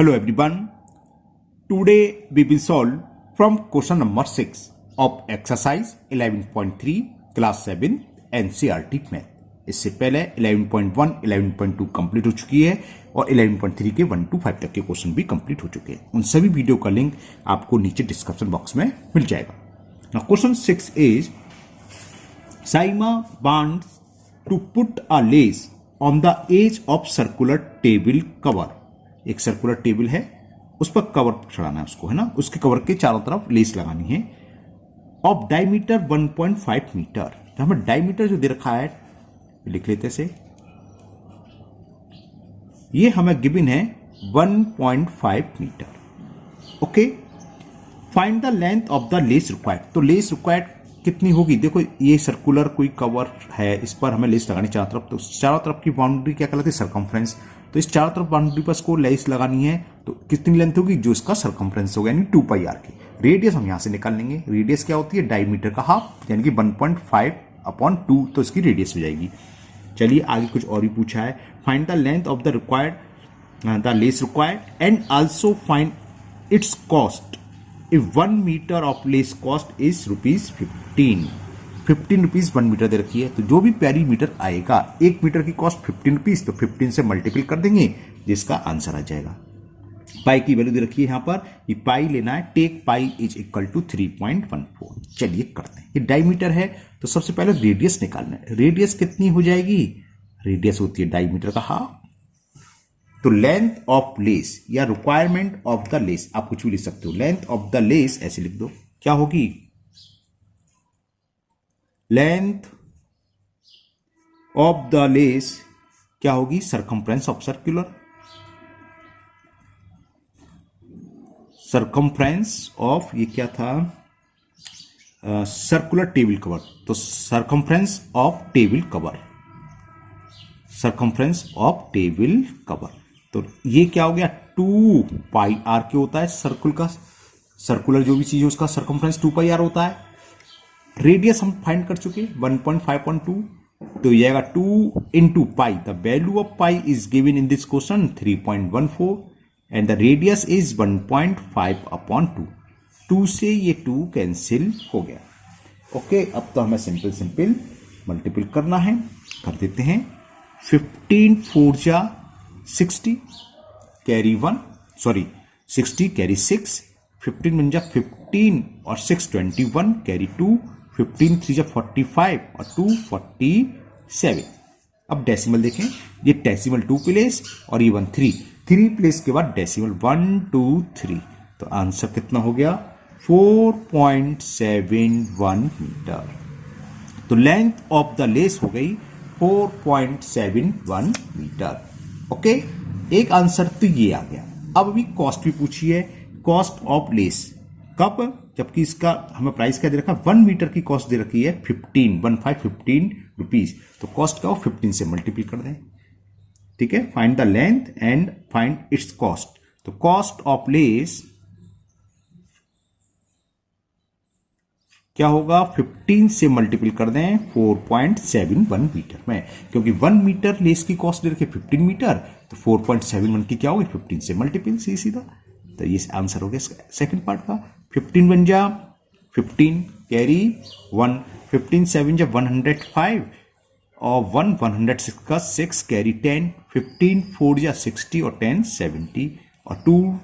Hello everyone. Today we will solve from question number 6 of exercise 11.3 class 7 NCERT math. इससे पहले 11.1, 11.2 complete हो चुकी है और 11.3 के 1 to 5 तक के क्वेश्चन भी कंप्लीट हो चुके हैं। उन सभी वीडियो का लिंक आपको नीचे डिस्क्रिप्शन बॉक्स में मिल जाएगा। Now question 6 is Saima wants to put a lace on the edge of circular table cover। एक सर्कुलर टेबल है, उस पर कवर चढ़ाना है उसको, है ना। उसके कवर के चारों तरफ लेस लगानी है ऑफ डायमीटर 1.5 मीटर। तो हमें डायमीटर जो दे रखा है लिख लेते से, ये हमें गिवन है 1.5 metre. Okay, find the length of the lace required. तो लेस रिक्वायर्ड कितनी होगी? देखो ये सर्कुलर कोई कवर है, इस पर हमें लेस लगानी चारों तरफ। तो चारों तरफ की बाउंड्री क्या कहलाती है? सर्कमफ्रेंस। तो इस चारों तरफ बाउंड्री पर इसको लेस लगानी है तो कितनी लेंथ होगी? जो इसका सर्कमफ्रेंस होगा, यानी 2 पाई आर की। रेडियस हम यहां से निकाल लेंगे। रेडियस क्या होती है? डायमीटर का हाफ, यानी कि 1.5/2 तो इसकी रेडियस हो जाएगी। चलिए आगे कुछ और भी पूछा है। Find the length of the required the lace required and also find its cost if 1 metre of lace cost is ₹15 rupees 1 metre दे रखी है। तो जो भी पेरीमीटर आएगा, 1 मीटर की कॉस्ट 15 रुपीज, तो 15 से मल्टीपल कर देंगे, जिसका आंसर आ जाएगा। पाई की वैल्यू दे रखी है यहां पर, ये पाई लेना है। Take pi is equal to 3.14। चलिए करते हैं। ये डायमीटर है तो सबसे पहले रेडियस निकालना है। रेडियस कितनी हो जाएगी? रेडियस होती है डायमीटर का हाफ। तो लेंथ ऑफ लेस या रिक्वायरमेंट ऑफ द लेस, आप कुछ भी लिख सकते हो। लेंथ ऑफ द लेस ऐसे लिख दो, क्या होगी? लेंथ ऑफ द लेस क्या होगी? Circumference of circular, circumference of, ये क्या था? Circular table cover. तो circumference of table cover, circumference of table cover. तो ये क्या हो गया? 2 पाई आर के होता है सर्कुल का। सर्कुलर जो भी चीज है उसका सरकमफ्रेंस 2 पाई आर होता है। रेडियस हम फाइंड कर चुके 1.5/2, तो ये आएगा 2 into pi. The value of pi is given in this question 3.14 and the radius is 1.5/2। 2 से ये 2 कैंसिल हो गया। ओके, अब तो हमें सिंपल मल्टीपल करना है, कर देते हैं। 15 4 जा 60 कैरी 1, सॉरी 60 कैरी 6, 15 बन जा 15 और 6 21 कैरी 2, 15 3 जा 45 और 2 47। अब डेसिमल देखें, ये डेसिमल 2 प्लेस और ये 1 3 प्लेस के बाद डेसिमल 1 2 3। तो आंसर कितना हो गया? 4.71 मीटर। तो लेंथ ऑफ द लेस हो गई 4.71 मीटर। ओके, एक आंसर तो ये आ गया। अब अभी कॉस्ट भी पूछी है। कॉस्ट ऑफ लेस कब? जबकि इसका हमें प्राइस क्या दे रखा है? 1 मीटर की कॉस्ट दे रखी है 15 रुपीज। तो कॉस्ट क्या हो? 15 से मल्टीप्लाई कर दें। ठीक है, find the length and find its cost. तो कॉस्ट ऑफ लेस क्या होगा? 15 से मल्टीपल कर दें 4.71 मीटर में, क्योंकि 1 मीटर लेस की कॉस्ट दे रखी है 15 मीटर, तो 4.71 की क्या होगी? 15 से मल्टीपल, सीधा। तो ये आंसर हो गया सेकंड पार्ट का। 15 बन जा 15 कैरी 1, 15 7 जा 105 और 106 का 6 कैरी 10, 15 4 जा 60 और 10 70 और 2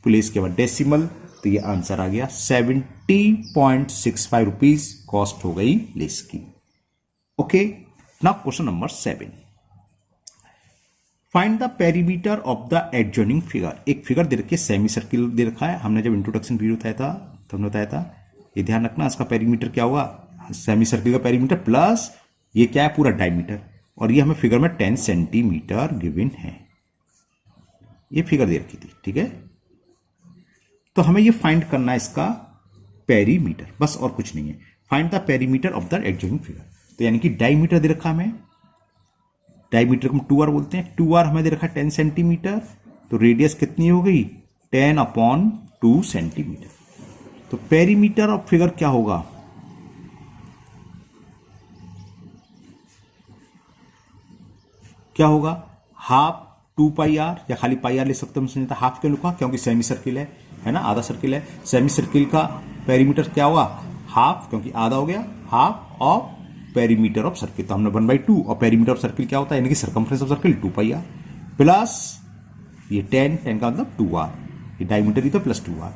प्लेस के बाद डेसिमल। तो ये आंसर आ गया 70.65 रुपीज कॉस्ट हो गई लेस की। Okay, now question number 7। Find the perimeter of the adjoining figure. एक फिगर दे रखी है, सेमी सर्किल दे रखा है। हमने जब इंट्रोडक्शन वीडियो बताया था तो हमने बताया था, ये ध्यान रखना, इसका पेरीमीटर क्या होगा? सेमी सर्किल का पेरीमीटर प्लस ये क्या है? पूरा डायमीटर। और ये हमें फिगर में 10 सेंटीमीटर गिवन है। ये फिगर दे रखी थी, ठीक है। तो हमें ये फाइंड करना है इसका पेरीमीटर, बस और कुछ नहीं है। Find the perimeter of the adjoining figure. तो यानी कि डायमीटर दे रखा हमें, डायमीटर को हम 2r बोलते हैं। 2r हमें दे रखा है 10 सेंटीमीटर, तो रेडियस कितनी हो गई? 10/2 सेंटीमीटर। तो पेरीमीटर ऑफ फिगर क्या होगा? क्या होगा? हाफ 2 पाई आर, या खाली पाई आर ले सकते हैं, समझता हाफ क्यों लिखा, क्योंकि सेमी सर्किल है ना, आधा सर्किल है। सेमी सर्किल का पेरीमीटर क्या हुआ, हाफ, क्योंकि आधा हो गया, half of perimeter of circle, तो हमने 1/2, और पेरीमीटर ऑफ सर्किल क्या होता है, यानी कि circumference of circle 2 pi r, plus ये 10 का मतलब 2r, ये डायमीटर ही तो प्लस 2r,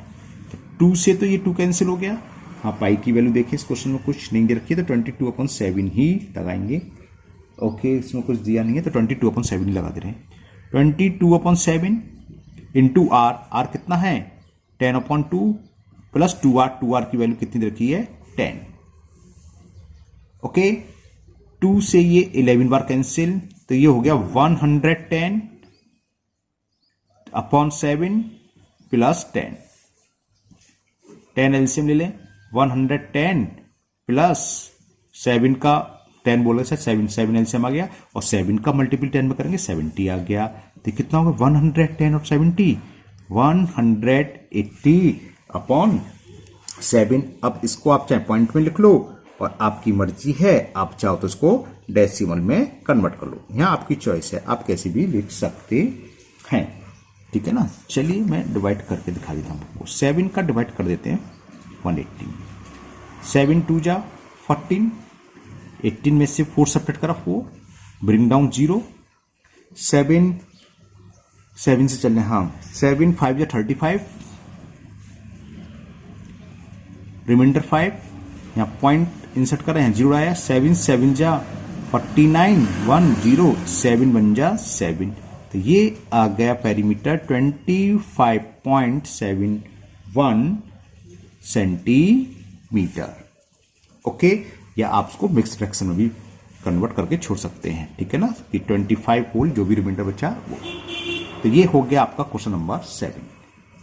तो 2 से तो ये 2 कैंसिल हो गया। हाँ, पाई की वैल्यू देखिए, इस क्वेश्चन में कुछ नहीं दे रखी है तो 22/7 ही लगाएंगे। ओके, इसमें कुछ दिया नहीं है तो 22/7 ही लगा दे रहे हैं। 22/7 इंटू आर, आर कितना है 10/2 प्लस 2r, 2r की वैल्यू कितनी दे रखी है 10। ओके, 2 से ये 11 बार कैंसिल, तो ये हो गया 110/7 प्लस 10, 10 एलसीएम ले लें, 110 प्लस 7 का 10 बोले से 7 एलसीएम आ गया, और 7 का मल्टीपल 10 में करेंगे 70 आ गया, तो कितना होगा 110 और 70 180/7। अब इसको आप चाहे पॉइंट में लिख लो और आपकी मर्जी है, आप चाहो तो इसको डेसिमल में कन्वर्ट कर लो, यहां आपकी चॉइस है, आप कैसे भी लिख सकते हैं, ठीक है ना। चलिए मैं डिवाइड करके दिखा देता हूं आपको। 7 का डिवाइड कर देते हैं 180, 7 2 जा 14, 18 में से 4 सब्ट्रैक्ट करा 4, ब्रिंग डाउन 0, 7 से चलने, हाँ 7 5 जा 35, रिमाइंडर 5, यहाँ पॉइंट इंसर्ट कर रहे हैं, 0 आया, 7 7 जा 49, 1 0, 7 1 जा 7, तो ये आ गया पेरीमीटर 25.71 सेंटीमीटर। ओके, या आप उसको मिक्स फ्रैक्शन में भी कन्वर्ट करके छोड़ सकते हैं, ठीक है ना, कि 25 होल जो भी रिमाइंडर बचा वो। तो ये हो गया आपका question number 7।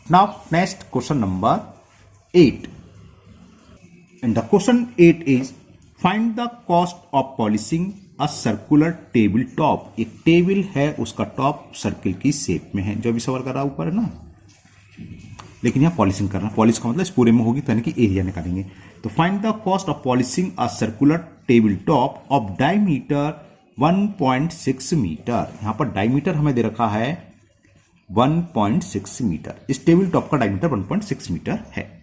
Now next question number 8, and the question 8 is find the cost of polishing a circular table top. एक टेबल है, उसका टॉप सर्किल की शेप में है, जो भी सवाल कर रहा ऊपर है ना, लेकिन यहाँ पॉलिशिंग करना, पॉलिश का मतलब इस पूरे में होगी, तो यानी कि एरिया निकालेंगे। तो find the cost of polishing a circular table top of diameter 1.6 metre. यहां पर डायमीटर हमें दे रखा है 1.6 मीटर, इस टेबल टॉप का डायमीटर 1.6 मीटर है।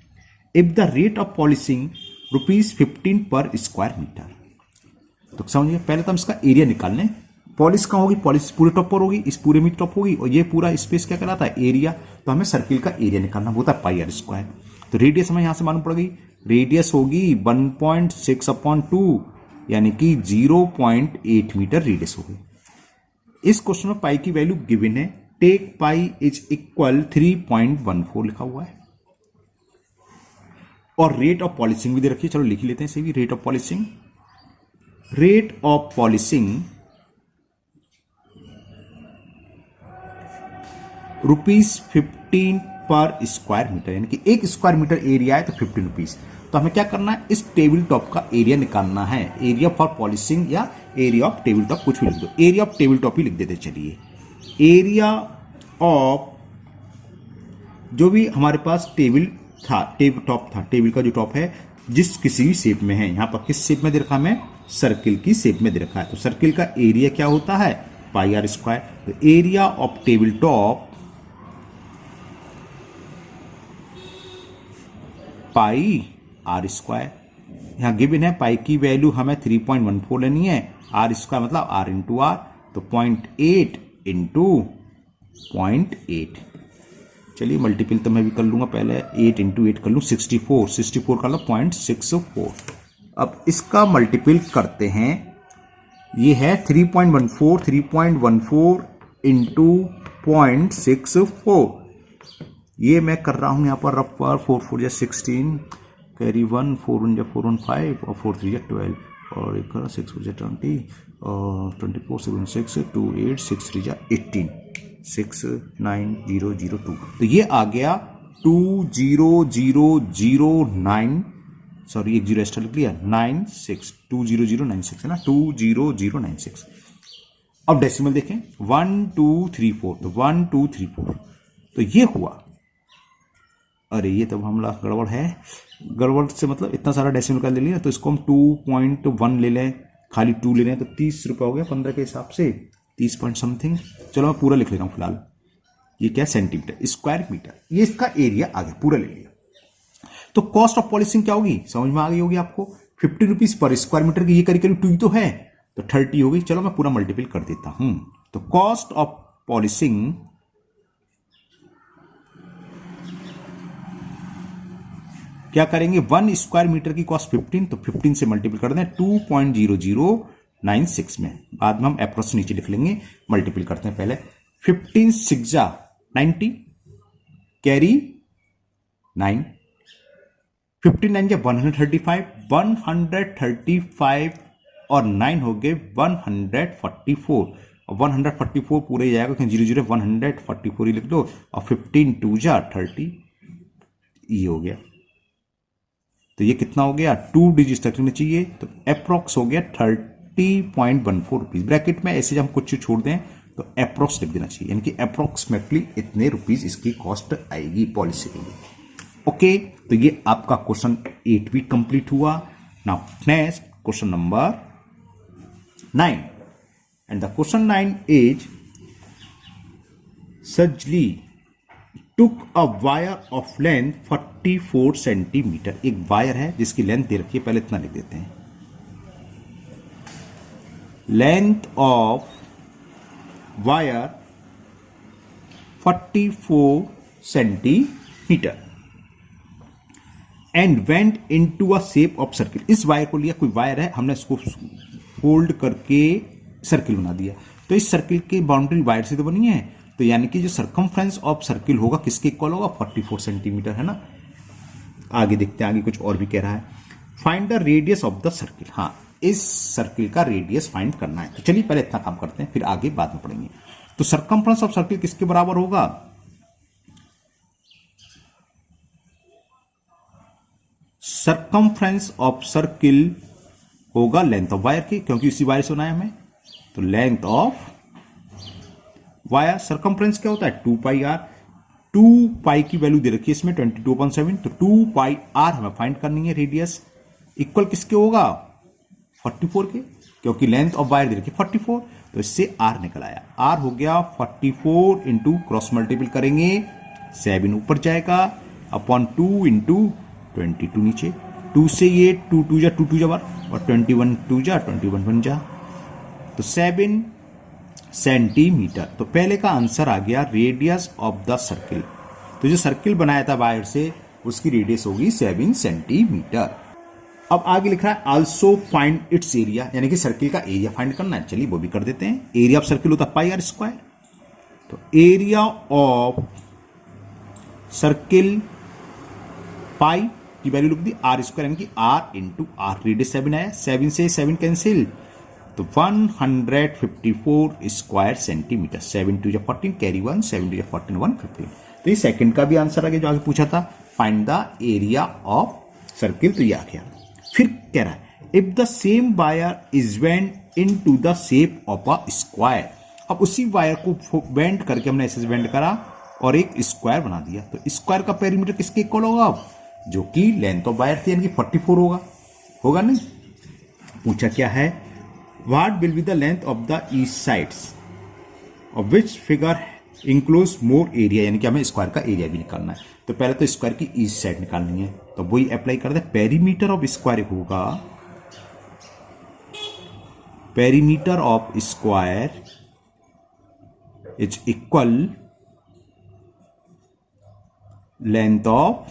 If the rate of polishing ₹15 पर स्क्वायर मीटर, तो समझिए पहले तो हम इसका एरिया निकाल लें। पॉलिश कहाँ होगी, पॉलिश पूरे टॉप पर होगी, इस पूरे में टॉप होगी, और ये पूरा स्पेस क्या कहलाता है एरिया, तो हमें सर्किल का एरिया निकालना होता है पाई आर स्क्वायर। तो रेडियस हमें यहां से मालूम पड़ गई, रेडियस होगी 1.6/2 यानी कि 0.8 मीटर रेडियस होगी। इस क्वेश्चन में पाई की वैल्यू गिवन है, टेक पाई इज इक्वल 3.14 लिखा हुआ है, और रेट ऑफ पॉलिशिंग भी दे रखी है, चलो लिख लेते हैं इसे भी। Rate of polishing, rate of polishing ₹15 पर स्क्वायर मीटर, यानी कि 1 स्क्वायर मीटर एरिया है तो 15 रुपीज। तो हमें क्या करना है, इस टेबल टॉप का एरिया निकालना है, एरिया फॉर पॉलिशिंग या एरिया ऑफ टेबल टॉप, कुछ भी लिख दो, एरिया ऑफ टेबल टॉप ही लिख देते चलिए। एरिया ऑफ जो भी हमारे पास टेबल था, टेबल टॉप था, टेबल का जो टॉप है जिस किसी भी शेप में है, यहां पर किस शेप में दे रखा है, सर्किल की शेप में दे रखा है, तो सर्किल का एरिया क्या होता है पाई आर स्क्वायर। तो area of table top pi r square, यहां गिवन है पाई की वैल्यू हमें 3.14 लेनी है, आर स्क्वायर मतलब आर इंटू आर, तो 0.8 इंटू 0.8, चलिए मल्टीपल तो मैं भी कर लूंगा, पहले 8 इंटू 8 कर लूँ, 64 कर लो 0.64। अब इसका मल्टीपल करते हैं, ये है 3.14 इंटू 0.64, ये मैं कर रहा हूं यहां पर रफ पर 4 4 जा 16, कैरी 1, 4 1 जा 4 1 5, और 4 3 जा 12, और एक 6 4 जा 20, और 24 7 6 2 8 6 3 जा 18, 69002, तो ये आ गया 20009, सॉरी एक जीरो एक्स्ट्रा लिख लिया, 96, 20096 है ना, 20096। अब डेसिमल देखें 1 2 3 4, तो 1 2 3 4, तो ये हुआ, अरे ये तो हमला गड़बड़ है, गड़बड़ से मतलब इतना सारा डेसिमल का ले लिया, तो इसको हम 2.1 ले लें, खाली 2 ले लें, तो 30 रुपये हो गया 15 के हिसाब से, 30 पॉइंट समथिंग। चलो मैं पूरा लिख ले रहा हूं फिलहाल। ये क्या सेंटीमीटर, स्क्वायर मीटर, ये इसका एरिया आ गया, पूरा ले लिया। तो कॉस्ट ऑफ पॉलिशिंग क्या होगी, समझ में आ गई होगी आपको। 50 रुपीज पर स्क्वायर मीटर की, ये करीब करीब 2 तो है, तो 30 होगी। चलो मैं पूरा मल्टीपल कर देता हूं। तो कॉस्ट ऑफ पॉलिशिंग क्या करेंगे, 1 स्क्वायर मीटर की कॉस्ट 15, तो 15 से मल्टीपल कर दें 2.0096 में। बाद में हम अप्रोक्स नीचे लिख लेंगे, मल्टीपल करते हैं पहले। 15 6 जा 90, कैरी 9, 59 जा 135, 135 और 9 हो गए 144, और 144 पूरे जाएगा क्योंकि 0 0 144 ही लिख दो, और 15 2 जा 30, ये हो गया। तो ये कितना हो गया, 2 डिजिट तक में चाहिए, तो अप्रोक्स हो गया 30.14 रुपीज। ब्रैकेट में ऐसे जब हम कुछ छोड़ दें तो अप्रोक्स लिख देना चाहिए, यानी कि अप्रोक्सीमेटली इतने रुपीज इसकी कॉस्ट आएगी पॉलिसी के लिए। ओके, तो ये आपका क्वेश्चन 8 भी कंप्लीट हुआ। Now next question number 9, and the question 9 is Shazli took a wire of length 44 centimetre. एक वायर है जिसकी लेंथ दे रखी है, पहले इतना लिख देते हैं, length of wire 44 centimetre and went into a shape of circle. इस वायर को लिया, कोई वायर है, हमने इसको फोल्ड करके सर्किल बना दिया। तो इस सर्किल की बाउंड्री वायर से तो बनी है, तो यानी कि जो सर्कमफ्रेंस ऑफ सर्किल होगा किसके इक्वल होगा, 44 सेंटीमीटर, है ना। आगे देखते हैं, आगे कुछ और भी कह रहा है। Find the radius of the circle. हाँ, इस सर्किल का रेडियस फाइंड करना है। तो चलिए पहले इतना काम करते हैं, फिर आगे बाद में पढ़ेंगे। तो सर्कमफ्रेंस ऑफ सर्किल किसके बराबर होगा, सर्कमफ्रेंस ऑफ सर्किल होगा लेंथ ऑफ वायर की, क्योंकि इसी वायर से बनाया हमें। तो लेंथ ऑफ वायर, सर्कमफ्रेंस क्या होता है 2 पाई आर। 2 पाई की वैल्यू दे रखी है इसमें 22.7, तो 2 पाई आर हमें फाइंड करनी है। रेडियस इक्वल किसके होगा, 44 के, क्योंकि लेंथ ऑफ वायर दे रखी है 44, तो इससे आर निकल आया। आर हो गया 44 इंटू क्रॉस मल्टीपल करेंगे 7 ऊपर जाएगा अपॉन 2 इंटू 22 नीचे। 2 से ये 2 2 जा 2 2 जा और 21 2 जा 21 1 जा, तो 7 सेंटीमीटर। तो पहले का आंसर आ गया रेडियस ऑफ द सर्किल। तो जो सर्किल बनाया था वायर से उसकी रेडियस होगी 7 सेंटीमीटर। अब आगे लिख रहा है आल्सो फाइंड इट्स एरिया, यानी कि सर्किल का एरिया फाइंड करना है। चलिए वो भी कर देते हैं। एरिया ऑफ सर्किल होता है पाई आर स्क्वायर, तो एरिया ऑफ सर्किल पाई की वैल्यू लिख दी आर स्क्वायर, यानी कि आर इंटू आर। रेडियस 7 आया, 7 से 7 कैंसिल, तो 154 स्क्वायर सेंटीमीटर। 7 2 14, कैरी 1, 7 2 14, 150। तो ये सेकंड का भी आंसर आ गया जो आगे पूछा था, find the area of circle, तो ये आ गया। फिर कह रहा है if the same wire is went into the shape of a square. अब उसी वायर को बेंड करके हमने ऐसे बेंड करा और एक स्क्वायर बना दिया, तो स्क्वायर का पेरीमीटर किसके इक्वल होगा, जो कि लेंथ ऑफ वायर थी, यानी कि 44 होगा, होगा नहीं। पूछा क्या है, what will be the length of the east sides of which figure enclose more area, यानी कि हमें स्क्वायर का एरिया भी निकालना है। तो पहले तो स्क्वायर की ईस्ट साइड निकालनी है, तो वही अप्लाई कर दे। पेरीमीटर ऑफ स्क्वायर होगा, perimeter of square is equal length of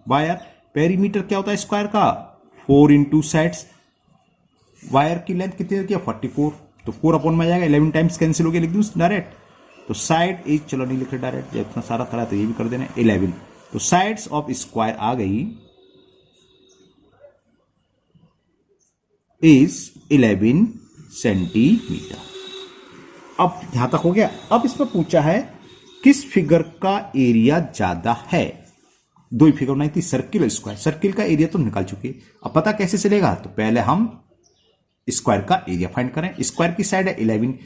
wire. Perimeter क्या होता है स्क्वायर का, 4 इंटू साइड्स। वायर की लेंथ कितनी रखी है 44, तो 4 अपॉन में आ जाएगा, 11 टाइम्स कैंसिल हो गया, लिख दूं डायरेक्ट। तो साइड इज, चलो नहीं लिख रहे डायरेक्ट, जब इतना सारा करा तो ये भी कर देना 11। तो साइड्स ऑफ स्क्वायर आ गई इज 11 सेंटीमीटर। अब यहां तक हो गया। अब इसमें पूछा है किस फिगर का एरिया ज्यादा है। दो ही फिगर बनाई थी, सर्किल और स्क्वायर। सर्किल का एरिया तो निकाल चुके, अब पता कैसे चलेगा, तो पहले हम स्क्वायर का एरिया फाइंड करें। स्क्वायर की साइड है 11,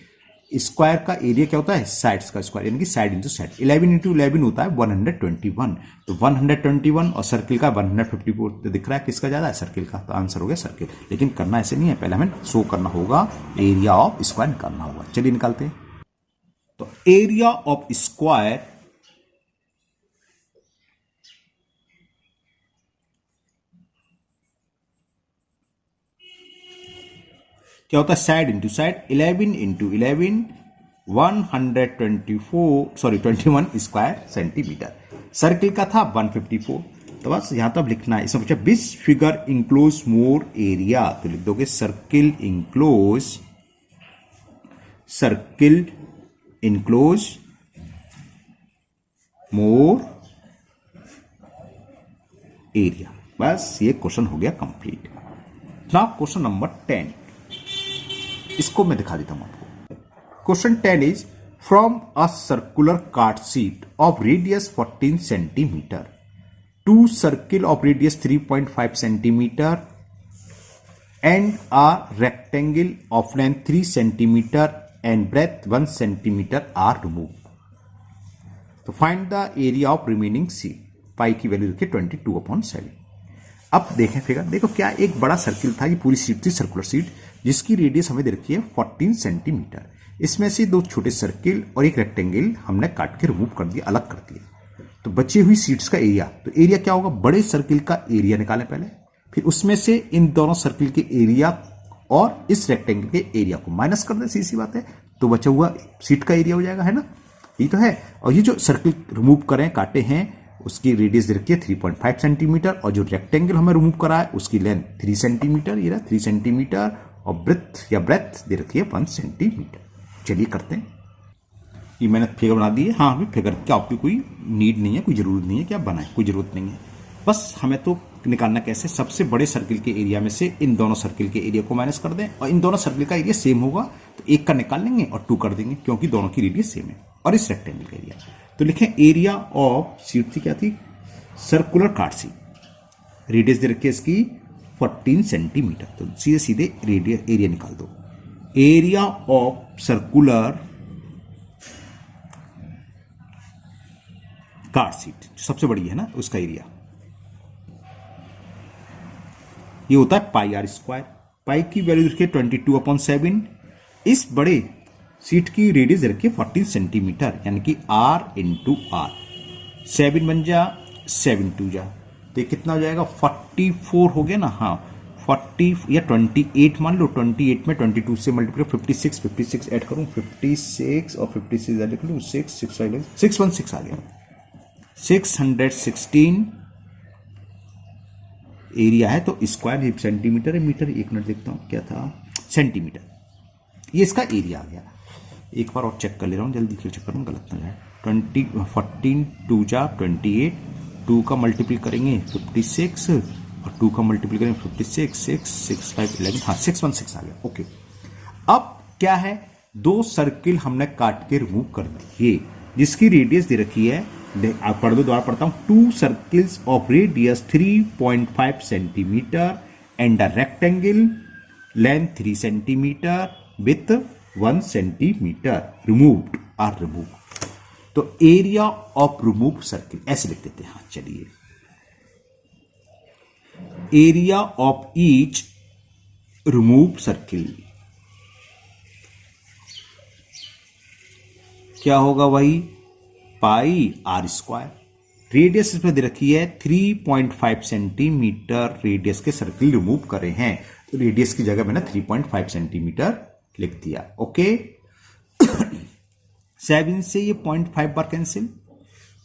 स्क्वायर का एरिया क्या होता है, साइड्स का स्क्वायर, यानी कि साइड इंटू साइड। 11 इंटू 11 होता है 121, तो 121 और सर्किल का 154, तो दिख रहा है किसका ज्यादा है, सर्किल का, तो आंसर हो गया सर्किल। लेकिन करना ऐसे नहीं है, पहले हमें शो करना होगा, एरिया ऑफ स्क्वायर निकालना होगा। चलिए निकालते हैं। तो एरिया ऑफ स्क्वायर क्या होता है, side into side, 11 into 11 21 square centimetre. Circle का था 154, तो बस यहां तक लिखना है। इसमें पूछा which figure enclose more area, तो लिख दोगे सर्किल इंक्लोज मोर एरिया। बस ये क्वेश्चन हो गया कंप्लीट। नाउ क्वेश्चन नंबर 10, इसको मैं दिखा देता हूं आपको। Question 10 is from a circular card sheet of radius 14 centimetre two circle of radius 3.5 centimetre and a rectangle of length 3 centimetre and breadth 1 centimetre are remove. तो find the area of remaining sheet. Pi की value रखिए 22/7। अब देखें figure, देखो क्या एक बड़ा circle था, ये पूरी शीट थी सर्कुलर शीट, जिसकी रेडियस हमें दे रखी है 14 सेंटीमीटर। इसमें से दो छोटे सर्किल और एक रेक्टेंगल हमने काट के रिमूव कर दिया, अलग कर दिया। तो बची हुई शीट्स का एरिया, तो एरिया क्या होगा, बड़े सर्किल का एरिया निकालें पहले, फिर उसमें से इन दोनों सर्किल के एरिया और इस रेक्टेंगल के एरिया को माइनस कर दें, सीधी बात है, तो बचा हुआ शीट का एरिया हो जाएगा, है ना, ये तो है। और ये जो सर्किल रिमूव करें, काटे हैं, उसकी रेडियस दे रखी है 3.5 सेंटीमीटर, और जो रेक्टेंगल हमें रिमूव करा है उसकी लेंथ 3 सेंटीमीटर, ये रहा 3 सेंटीमीटर, और ब्रेथ या ब्रेथ दे रखी है 1 सेंटीमीटर। चलिए करते हैं। ये मैंने फिगर बना दी है। हाँ, हमें फिगर क्या आपकी कोई नीड नहीं है, कोई जरूरत नहीं है कि आप बनाएं, कोई जरूरत नहीं है। बस हमें तो निकालना कैसे, सबसे बड़े सर्किल के एरिया में से इन दोनों सर्किल के एरिया को माइनस कर दें, और इन दोनों सर्किल का एरिया सेम होगा तो एक का निकाल लेंगे और 2 कर देंगे, क्योंकि दोनों की रेडियस सेम है। और इस रेक्टेंगल का एरिया, तो लिखें एरिया ऑफ शीट थी, क्या थी, सर्कुलर कार्ड शीट, रेडियस दे रखी है इसकी 14 सेंटीमीटर, तो सीधे सीधे एरिया निकाल दो। Area of circular card sheet सबसे बड़ी है ना, उसका एरिया ये होता है पाई आर स्क्वायर। पाई की वैल्यू रखिए 22/7। इस बड़े शीट की रेडियस रखिए 14 सेंटीमीटर, यानी कि R इंटू आर। 7 बन जा, 7 2 जा, तो कितना हो जाएगा, 44 हो गया ना। हाँ, 40 या 28 मान लो, 28 में 22 से मल्टीप्लाई 56 ऐड करूं, 56 और 56 ऐड कर लूं, 616 आ गया। 616 एरिया है, तो स्क्वायर सेंटीमीटर है, मीटर, एक मिनट देखता हूं क्या था, सेंटीमीटर, ये इसका एरिया आ गया। एक बार और चेक कर ले रहा हूं, जल्दी फिर चेक करूं, गलत ना जाए। 14 2 जा 28, 2 का मल्टीपल करेंगे 56 और 2 का मल्टीपल करेंगे 56, 6 6 5 11, हाँ 616 आ गया। ओके, अब क्या है, दो सर्किल हमने काट के रिमूव कर दिए, जिसकी रेडियस दे रखी है, आप पढ़ दो, दोबारा पढ़ता हूं, 2 circles of radius 3.5 centimetre and a rectangle length 3 centimetre with 1 centimetre removed or remove. तो एरिया ऑफ रिमूव सर्किल ऐसे लिख देते हैं। हाँ चलिए, area of each remove circle क्या होगा, वही पाई आर स्क्वायर। रेडियस इसमें दे रखी है 3.5 सेंटीमीटर, रेडियस के सर्किल रिमूव करे हैं, तो रेडियस की जगह मैंने 3.5 सेंटीमीटर लिख दिया। ओके, 7 से ये 0.5 बार कैंसिल,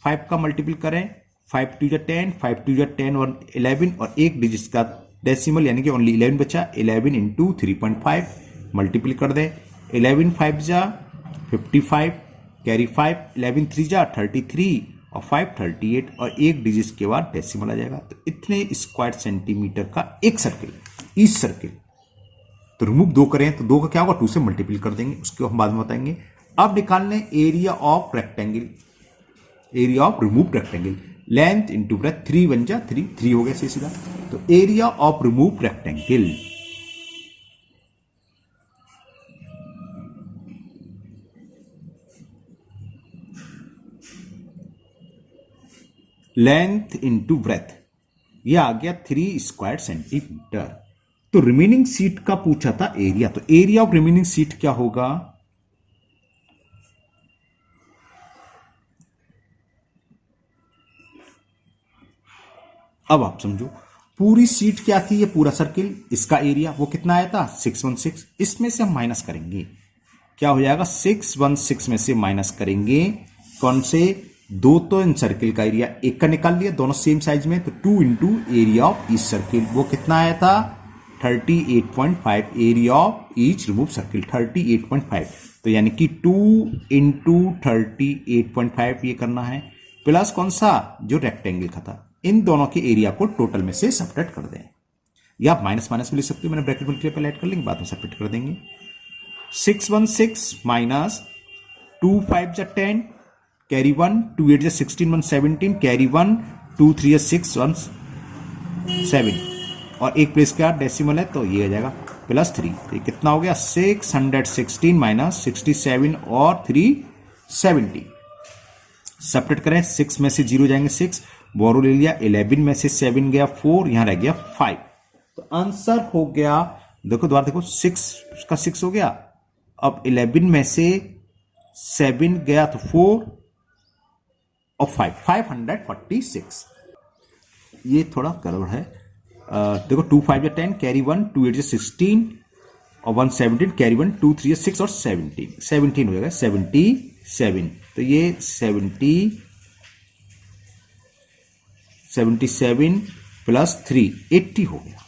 5 का मल्टीपल करें, 5 2 जा 10, 5 2 जा 10 और 11, और एक डिजिट का डेसिमल यानी कि ओनली 11 बचा, 11 इंटू 3.5 मल्टीपल कर दें, 11 5 जा 55, कैरी 5, 11 3 जा 33 और 5 38, और एक डिजिट के बाद डेसिमल आ जाएगा। तो इतने स्क्वायर सेंटीमीटर का एक सर्किल, ईच सर्किल। तो रिमूव 2 करें तो 2 का क्या होगा, 2 से मल्टीपल कर देंगे, उसको हम बाद में बताएंगे। अब निकालने area of rectangle, area of remove rectangle, length into breadth, 3 बन जा 3 हो गया सीधा। तो area of remove rectangle, length into breadth, ये आ गया 3 स्क्वायर सेंटीमीटर। तो रिमेनिंग सीट का पूछा था एरिया, तो एरिया ऑफ रिमेनिंग सीट क्या होगा, अब आप समझो। पूरी सीट क्या थी, ये पूरा सर्किल, इसका एरिया वो कितना आया था 616, इसमें से हम माइनस करेंगे, क्या हो जाएगा 616 में से माइनस करेंगे कौन से, दो तो इन सर्किल का एरिया एक का निकाल लिया, दोनों सेम साइज में, तो 2 into area of each circle, वो कितना आया था 38.5, area of each remove circle 38.5, तो यानी कि 2 इंटू 38.5 ये करना है, प्लस कौन सा जो रेक्टेंगल का था, इन दोनों के एरिया को टोटल में से सब्ट्रैक्ट कर दें, या आप माइनस माइनस भी लिख सकते हो, मैंने ब्रैकेट मल्टीप्लाई पहले ऐड कर लेंगे, बाद में सब्ट्रैक्ट कर देंगे। 616 माइनस 2 5 जा 10, कैरी 1, 2 8 जा 16, 1 17, कैरी 1, 2 3 जा 6, 1 7, और एक प्लेस का डेसिमल है तो ये आ जाएगा प्लस 3, तो ये कितना हो गया 616 माइनस 67 और 370, सब्ट्रैक्ट करें, 6 में से 0 जाएंगे 6, बोरो ले लिया, 11 में से 7 गया 4, यहां रह गया 5, तो आंसर हो गया, देखो दोबारा देखो 6 का 6 हो गया, अब 11 में से 7 गया तो 4 और 5, 546, ये थोड़ा गड़बड़ है, देखो 2 5 या 10, कैरी 1, 2 8 या 16 और 1 17, कैरी 1, 2 3 या 6 और 17 हो जाएगा 77, तो ये 77 प्लस 3 80 हो गया,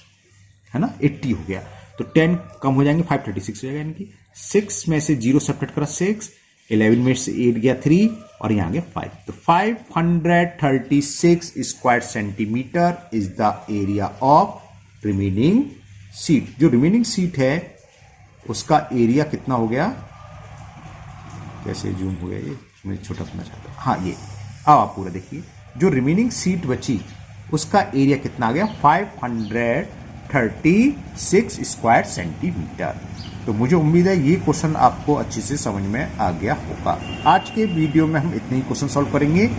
है ना, 80 हो गया, तो 10 कम हो जाएंगे 536 हो जाएगा, यानी कि 6 में से 0 सब्ट्रैक्ट करा 6, 11 में से 8 गया 3 और यहां गया 5, तो 536 square centimetre is the area of remaining seat. जो रिमेनिंग सीट है उसका एरिया कितना हो गया, कैसे जूम हो गया, ये मैं छोटा करना चाहता हूं, हाँ ये अब आप पूरा देखिए, जो रिमेनिंग सीट बची उसका एरिया कितना आ गया 536 स्क्वायर सेंटीमीटर। तो मुझे उम्मीद है ये क्वेश्चन आपको अच्छे से समझ में आ गया होगा। आज के वीडियो में हम इतने ही क्वेश्चन सॉल्व करेंगे,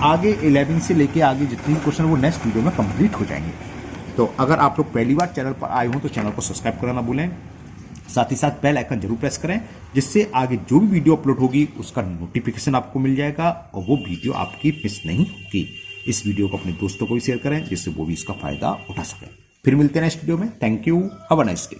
आगे 11 से लेके आगे जितने भी क्वेश्चन वो नेक्स्ट वीडियो में कंप्लीट हो जाएंगे। तो अगर आप लोग पहली बार चैनल पर आए हो तो चैनल को सब्सक्राइब करना भूलें, साथ ही साथ बेल आइकन जरूर प्रेस करें, जिससे आगे जो भी वीडियो अपलोड होगी उसका नोटिफिकेशन आपको मिल जाएगा और वो वीडियो आपकी मिस नहीं होगी। इस वीडियो को अपने दोस्तों को भी शेयर करें जिससे वो भी इसका फायदा उठा सकें। फिर मिलते हैं नेक्स्ट वीडियो में। Thank you, have a nice day.